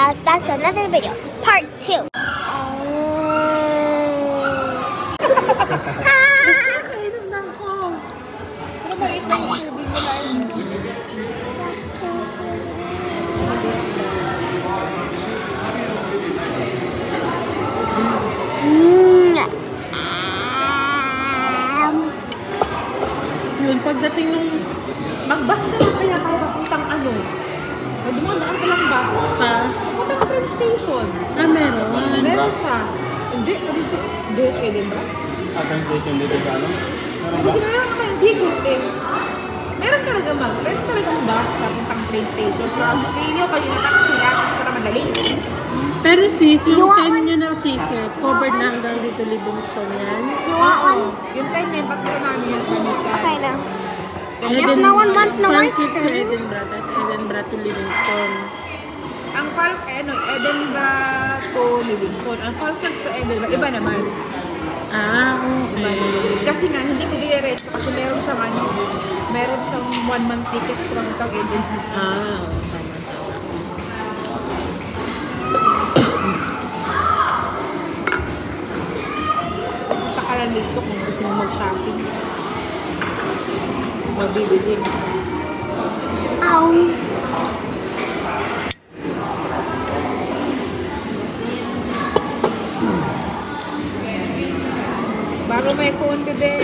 guys back to another video, part 2. Yun, pagdating nung mag-bus na lang kaya tayo papuntang ano. Dumadaan ko lang bus. Ha? Papuntang train station. Ah, meron? Meron siya. Hindi, DH Edinburgh. Train station dito sa ano? Kasi meron naman yung ticket eh. Meron talagang bus sa puntang train station. Pili nyo kayo na taxi lang para madali. Pero sis, yung 10 nyo ng ticket, covered na hanggang dito Livingston yan? Oo. Yung 10 yun, patro namin yung panikan. Okay na. I guess no one wants no ice Frankfurt to cream. Edinburgh, tapos Edinburgh to Livingston. Ang Edinburgh to Livingston. Ang Falkirk to Edinburgh, iba naman. Ah, okay. Kasi nga, hindi ko dire-reto kasi meron siyang 1-month ticket from Edinburgh. Ah, Takalan dito kung gusto mo mag-shopping. Magbibili. Ow. Bago may phone, bebe.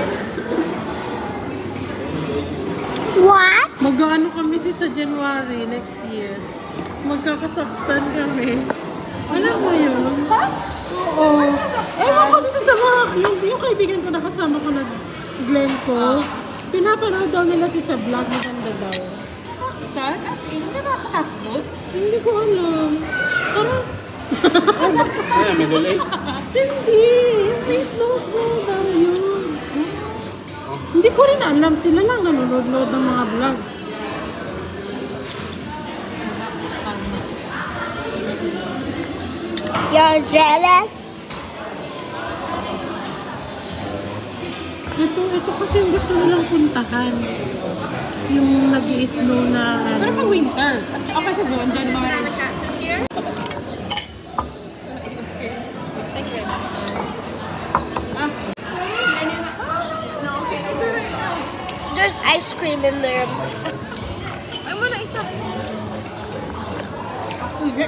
What? mag-ano kami sa January next year. Magkakasubstan kami. Alam mo yun? Oo. Ewan ko dito sa mga yung kaibigan ko nakasama ko na Glenn ko. Pinapanood daw nila si sa vlog, maganda daw. Kazakhstan? As in, nakakatakot? Hindi ko alam. Parang, Yeah, Middle East. hindi. May snow daw yun. Hindi ko rin alam. Sila lang nanonood ng mga vlog. You're jealous? Ito kasi yung gusto nilang puntahan. Yung nag-i-snow na ano. Pero pag winter. At okay sa doon, dyan mga nakasus here. There's ice cream in there. Ay mo na isa. Hindi.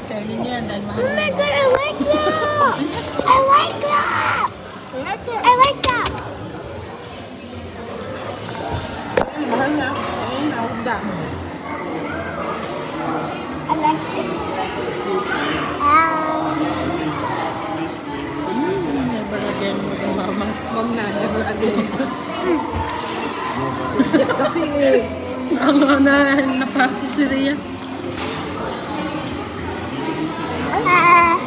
Kaya niya dahil Oh my god, I like that! I like that! I like that! mahal na. Ayun, naugda. I like this. Never again mag-mama. Wag na, never again. Kasi Ano na, napasok si Rhea.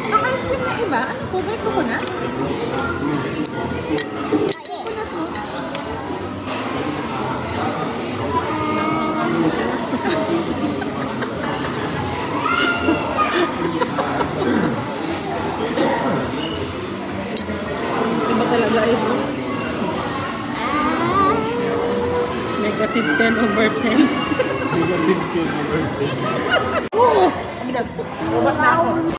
ang ice cream na iba, ano ko? May coconut? Iba talaga ito. Negative 10 over 10. Negative 10 over 10. Robot na ako.